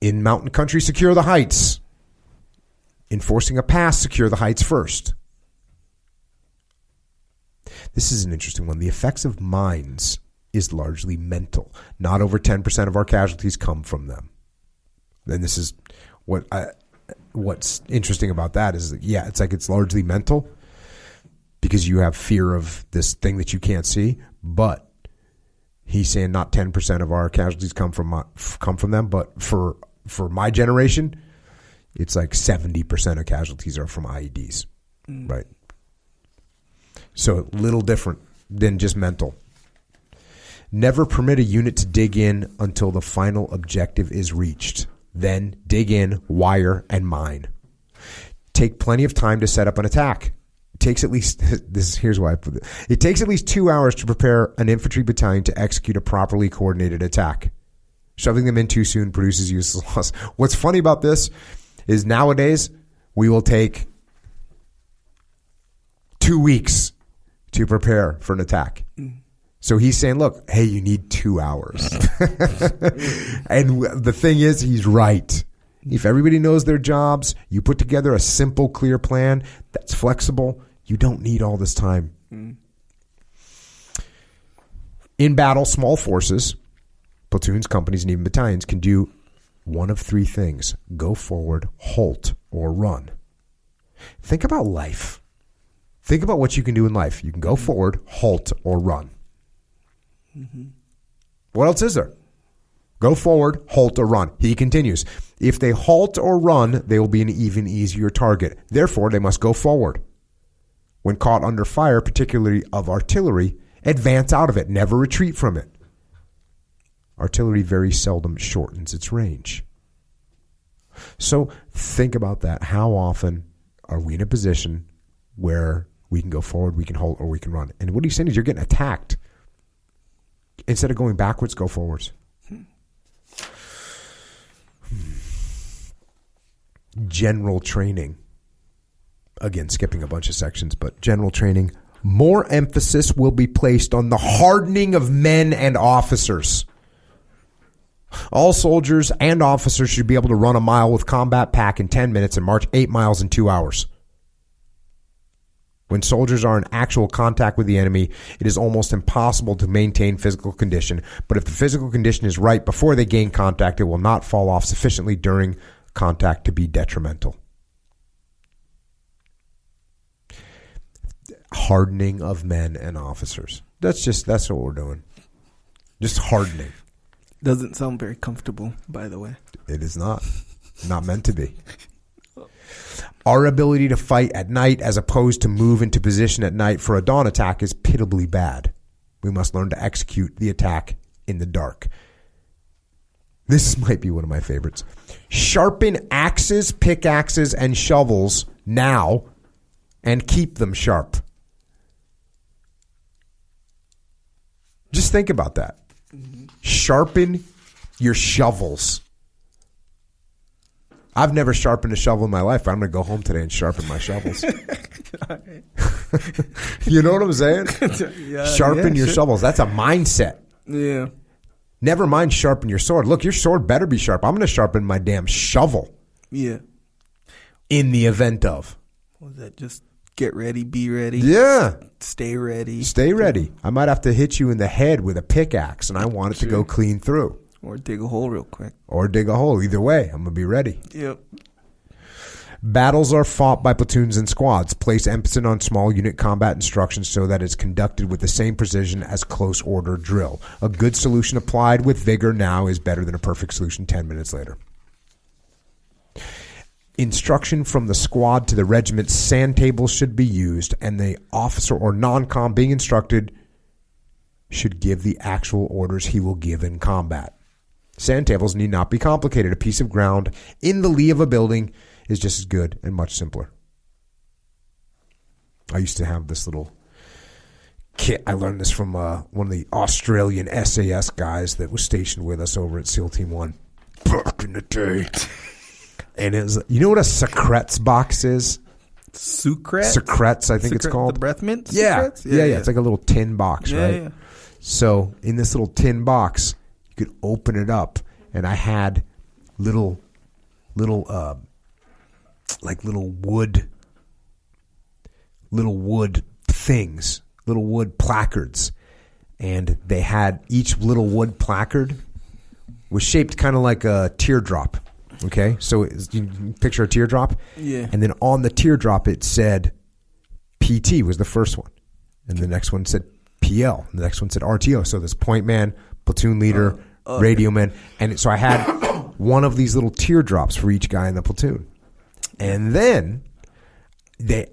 In mountain country, secure the heights. Enforcing a pass, secure the heights first. This is an interesting one. The effects of mines is largely mental. Not over 10% of our casualties come from them. And this is what's interesting about that is that, yeah, it's like it's largely mental because you have fear of this thing that you can't see. But he's saying not 10% of our casualties come from them, but for my generation, it's like 70% of casualties are from IEDs, right? So a little different than just mental. Never permit a unit to dig in until the final objective is reached. Then dig in, wire, and mine. Take plenty of time to set up an attack. It takes at least, here's why I put it. It takes at least 2 hours to prepare an infantry battalion to execute a properly coordinated attack. Shoving them in too soon produces useless loss. What's funny about this is nowadays we will take 2 weeks to prepare for an attack. So he's saying, look, hey, you need 2 hours. And the thing is, he's right. If everybody knows their jobs, you put together a simple, clear plan that's flexible, you don't need all this time. In battle, small forces, platoons, companies, and even battalions can do one of three things: go forward, halt, or run. Think about life. Think about what you can do in life. You can go forward, halt, or run. What else is there? Go forward, halt, or run. He continues. If they halt or run, they will be an even easier target. Therefore, they must go forward. When caught under fire, particularly of artillery, advance out of it. Never retreat from it. Artillery very seldom shortens its range. So think about that. How often are we in a position where we can go forward, we can halt, or we can run? And what he's saying is you're getting attacked. Instead of going backwards, go forwards. General training. Again, skipping a bunch of sections, but general training. More emphasis will be placed on the hardening of men and officers. All soldiers and officers should be able to run a mile with combat pack in 10 minutes and march 8 miles in 2 hours. When soldiers are in actual contact with the enemy, it is almost impossible to maintain physical condition. But if the physical condition is right before they gain contact, it will not fall off sufficiently during contact to be detrimental. Hardening of men and officers. That's what we're doing. Just hardening. Doesn't sound very comfortable, by the way. It is not. Not meant to be. Our ability to fight at night as opposed to move into position at night for a dawn attack is pitiably bad. We must learn to execute the attack in the dark. This might be one of my favorites. Sharpen axes, pickaxes, and shovels now and keep them sharp. Just think about that. Sharpen your shovels. I've never sharpened a shovel in my life. I'm going to go home today and sharpen my shovels. You know what I'm saying? Sharpen your shovels. That's a mindset. Yeah. Never mind sharpen your sword. Look, your sword better be sharp. I'm going to sharpen my damn shovel. Yeah. In the event of. Was that just get ready, be ready? Yeah. Stay ready. Stay ready. I might have to hit you in the head with a pickaxe, and I want it to go clean through. Or dig a hole real quick. Or dig a hole. Either way, I'm going to be ready. Yep. Battles are fought by platoons and squads. Place emphasis on small unit combat instructions so that it's conducted with the same precision as close order drill. A good solution applied with vigor now is better than a perfect solution 10 minutes later. Instruction from the squad to the regiment. Sand tables should be used, and the officer or non-com being instructed should give the actual orders he will give in combat. Sand tables need not be complicated. A piece of ground in the lee of a building is just as good and much simpler. I used to have this little kit. I learned this from one of the Australian SAS guys that was stationed with us over at SEAL Team 1 back in the day. And it was, you know what a secrets box is? Secrets? Secrets, I think it's called. The breath mint? Yeah. Yeah. It's like a little tin box, right? Yeah. So in this little tin box, you could open it up, and I had little like little wood things, little wood placards, and they had each little wood placard was shaped kind of like a teardrop. Okay, so you can picture a teardrop, and then on the teardrop it said PT was the first one, and the next one said PL, and the next one said RTO. So there's point man, platoon leader, radio man, and so I had one of these little teardrops for each guy in the platoon, and then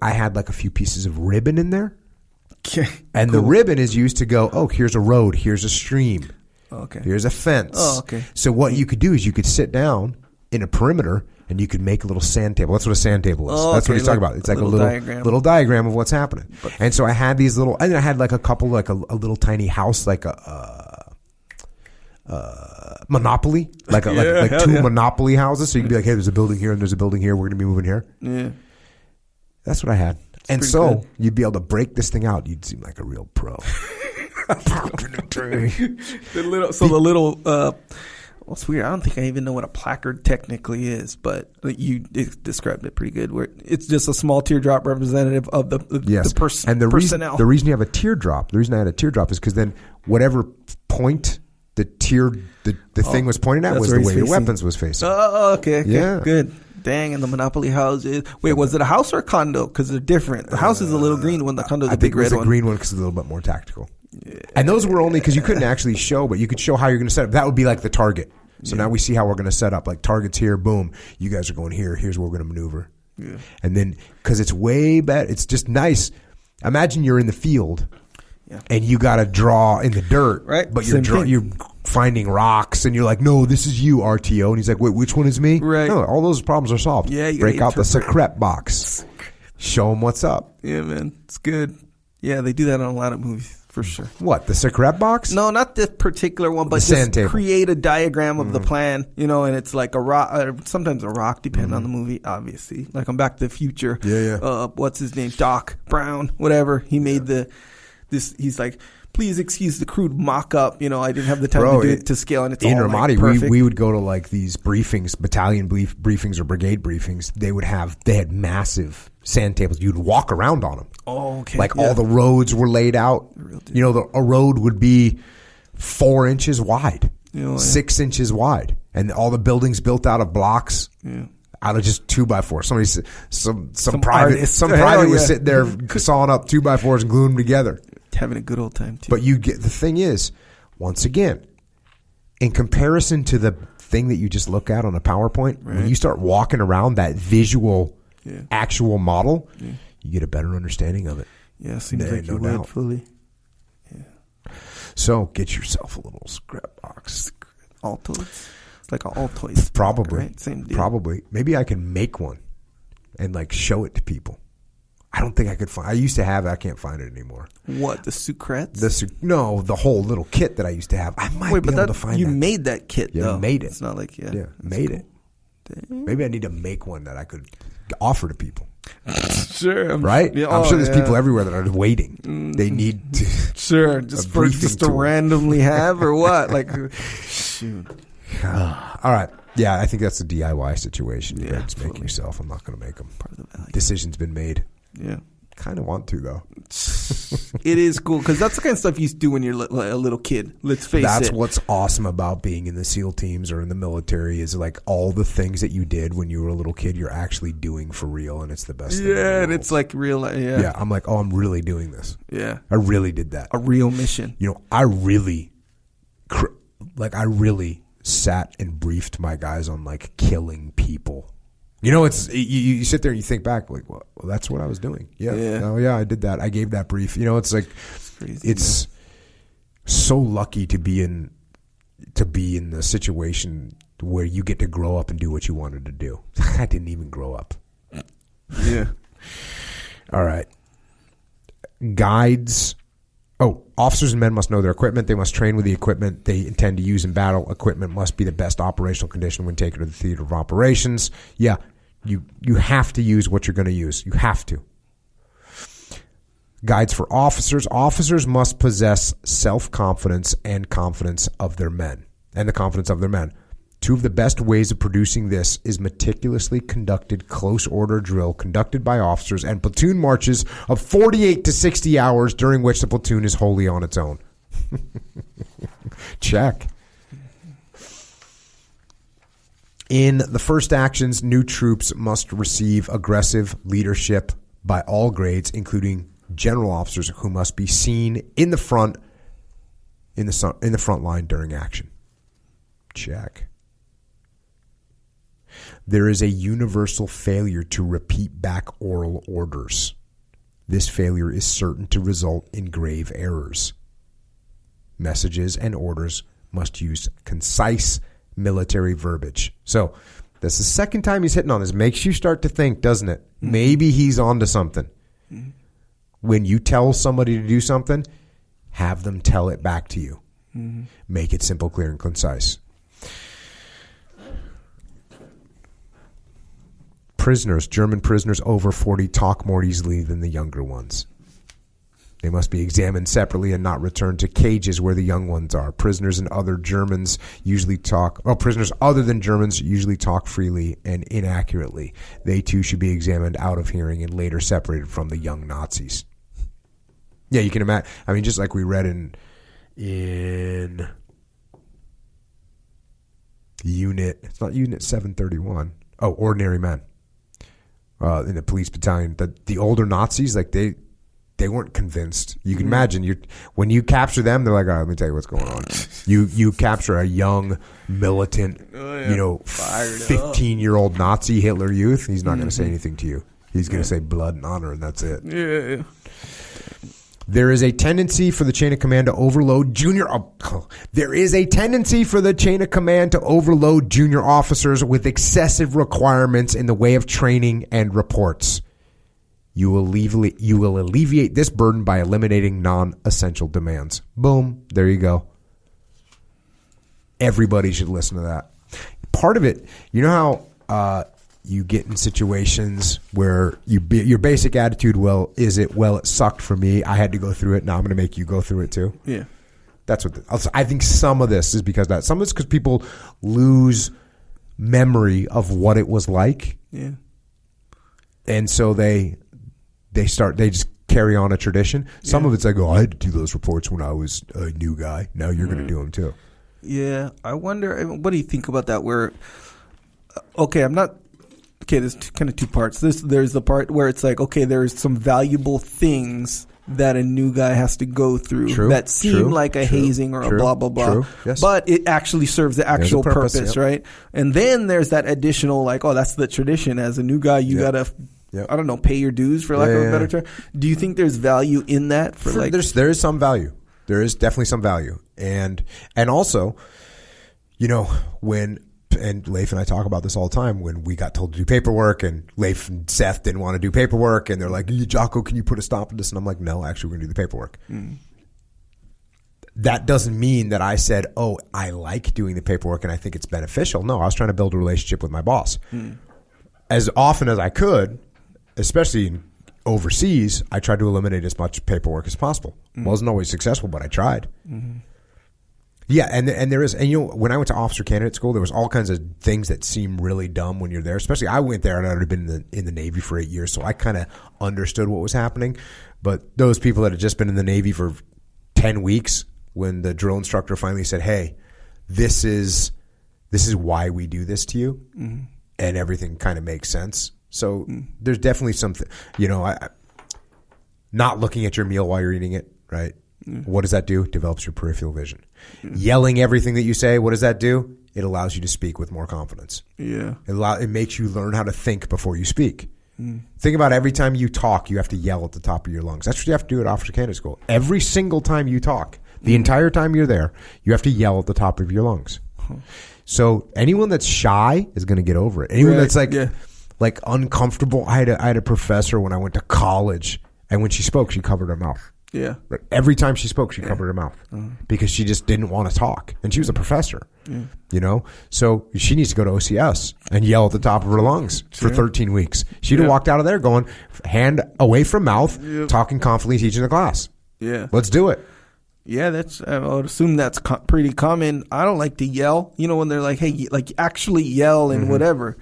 I had like a few pieces of ribbon in there, and the ribbon is used to go, oh, here's a road, here's a stream, here's a fence. So what you could do is you could sit down in a perimeter and you could make a little sand table. That's what a sand table is. That's what he's talking about. It's like a little diagram of what's happening. And so I had these little, and I had like a couple, like a little tiny house, like a Monopoly, like two Monopoly houses. So you could be like, hey, there's a building here and there's a building here. We're going to be moving here. Yeah. That's what I had. And so good. You'd be able to break this thing out. You'd seem like a real pro. It's weird. I don't think I even know what a placard technically is, but you described it pretty good. Where it's just a small teardrop representative of the person. And the reason you have a teardrop, the reason I had a teardrop is because then whatever point the thing was pointing at was the way your weapons was facing. Oh, okay. Yeah, good. Dang, and the Monopoly houses. Wait, was it a house or a condo? Because they're different. The house is a little green one. The condo is a big red one. I think it was a green one because it's a little bit more tactical. Yeah. And those were only because you couldn't actually show, but you could show how you're going to set up. That would be like the target. So now we see how we're going to set up. Like targets here, boom. You guys are going here. Here's where we're going to maneuver. Yeah. And then because it's way better, it's just nice. Imagine you're in the field and you got to draw in the dirt, right? But you're finding rocks and you're like, no, this is you, RTO. And he's like, wait, which one is me? Right. No, all those problems are solved. Yeah, break out the secret box. Show them what's up. Yeah, man, it's good. Yeah, they do that on a lot of movies. For sure. What, the secret box? No, not this particular one, but just create a diagram of the plan, and it's like a rock, sometimes a rock, depending on the movie, obviously. Like on Back to the Future. Yeah. What's his name? Doc Brown, whatever. He made he's like, please excuse the crude mock-up. I didn't have the time to do it to scale, and it's in all Ramadi, perfect. we would go to like these briefings, battalion briefings or brigade briefings. They had massive sand tables. You'd walk around on them. Oh, okay. Like all the roads were laid out. A road would be 4 inches wide, 6 inches wide, and all the buildings built out of blocks. Yeah. Out of just 2x4. Some private was sitting there sawing up 2x4s and gluing them together. Having a good old time too. But the thing is, once again, in comparison to the thing that you just look at on a PowerPoint, when you start walking around that visual, actual model, you get a better understanding of it. Yeah, seems like you would fully. Yeah. So get yourself a little scrap box. Altoids. It's like an Altoids. Probably. Right? Same deal. Probably. Maybe I can make one and like show it to people. I don't think I could find. I used to have it. I can't find it anymore. What, the Sucrets? No, the whole little kit that I used to have. I might be able to find it. You made that kit, though. Yeah, made it. It's not like made it. Dang. Maybe I need to make one that I could offer to people. Sure, right? I'm sure there's people everywhere that are waiting. They need to. Sure, just to randomly have or what? Like, shoot. All right. Yeah, I think that's a DIY situation. You just make yourself. I'm not going to make them. Part of the value. Decision's been made. Yeah. Kind of want to, though. It is cool because that's the kind of stuff you used to do when you're a little kid. Let's face it. That's what's awesome about being in the SEAL teams or in the military is like all the things that you did when you were a little kid, you're actually doing for real, and it's the best thing in the world. And it's like real. Yeah, I'm like, I'm really doing this. Yeah. I really did that. A real mission. I really sat and briefed my guys on like killing people. It's you sit there and you think back like, well, that's what I was doing. Yeah. Oh yeah, I did that. I gave that brief. It's like it's so lucky to be in the situation where you get to grow up and do what you wanted to do. I didn't even grow up. Yeah. All right. Guides. Officers and men must know their equipment. They must train with the equipment they intend to use in battle. Equipment must be the best operational condition when taken to the theater of operations. Yeah, you have to use what you're going to use. You have to. Guides for officers. Officers must possess self-confidence and confidence of their men. And the confidence of their men. Two of the best ways of producing this is meticulously conducted close order drill conducted by officers and platoon marches of 48 to 60 hours during which the platoon is wholly on its own. Check. In the first actions, new troops must receive aggressive leadership by all grades, including general officers who must be seen in the front line during action. Check. There is a universal failure to repeat back oral orders. This failure is certain to result in grave errors. Messages and orders must use concise military verbiage. So that's the second time he's hitting on this. Makes you start to think, doesn't it? Mm-hmm. Maybe he's onto something. Mm-hmm. When you tell somebody to do something, have them tell it back to you. Mm-hmm. Make it simple, clear, and concise. German prisoners over 40 talk more easily than the younger ones. They must be examined separately and not returned to cages where the young ones are. Prisoners other than Germans usually talk freely and inaccurately. They too should be examined out of hearing and later separated from the young Nazis. Yeah, you can imagine. I mean, just like we read in unit, it's not unit 731. Oh, Ordinary Men. In the police battalion, the older Nazis, like they weren't convinced. You can imagine when you capture them, they're like, all right, let me tell you what's going on. You capture a young, militant, 15-year-old Nazi Hitler Youth. He's not going to say anything to you. He's going to say blood and honor, and that's it. Yeah. There is a tendency for the chain of command to overload junior officers with excessive requirements in the way of training and reports. You will alleviate this burden by eliminating non-essential demands. Boom. There you go. Everybody should listen to that. Part of it, you know how you get in situations where your basic attitude, it sucked for me. I had to go through it. Now I'm going to make you go through it too. Yeah. That's what I think. Some of this is because of that. Some of it's because people lose memory of what it was like. Yeah. And so they just carry on a tradition. Some of it's like, I had to do those reports when I was a new guy. Now you're going to do them too. Yeah. I wonder, what do you think about that? Where, there's kind of two parts. There's the part where it's like, there's some valuable things that a new guy has to go through that seem like a hazing or a blah, blah, blah. Yes. But it actually serves the actual purpose, right? And then there's that additional, like, that's the tradition. As a new guy, you got to, I don't know, pay your dues, for lack of a better term. Do you think there's value in that? There is some value. There is definitely some value. And also, and Leif and I talk about this all the time, when we got told to do paperwork and Leif and Seth didn't want to do paperwork and they're like, Jocko, can you put a stop to this? And I'm like, no, actually, we're going to do the paperwork. That doesn't mean that I said, I like doing the paperwork and I think it's beneficial. No, I was trying to build a relationship with my boss. As often as I could, especially overseas, I tried to eliminate as much paperwork as possible. Wasn't always successful, but I tried. Yeah, and there is, and when I went to officer candidate school, there was all kinds of things that seem really dumb when you're there. Especially, I went there and I'd already been in the Navy for 8 years, so I kind of understood what was happening. But those people that had just been in the Navy for 10 weeks, when the drill instructor finally said, "Hey, this is why we do this to you," and everything kind of makes sense. So there's definitely something, not looking at your meal while you're eating it, right? What does that do? It develops your peripheral vision. Yelling everything that you say, what does that do? It allows you to speak with more confidence. Yeah. It makes you learn how to think before you speak. Think about every time you talk, you have to yell at the top of your lungs. That's what you have to do at officer candidate school. Every single time you talk, the entire time you're there, you have to yell at the top of your lungs. So anyone that's shy is going to get over it. Anyone that's like uncomfortable. I had a professor when I went to college, and when she spoke, she covered her mouth. Yeah. Every time she spoke, she covered her mouth because she just didn't want to talk. And she was a professor, So she needs to go to OCS and yell at the top of her lungs for 13 weeks. She'd have walked out of there going, hand away from mouth, talking confidently, teaching the class. Yeah. Let's do it. Yeah, I would assume that's pretty common. I don't like to yell. You know, when they're like, hey, like actually yell and whatever.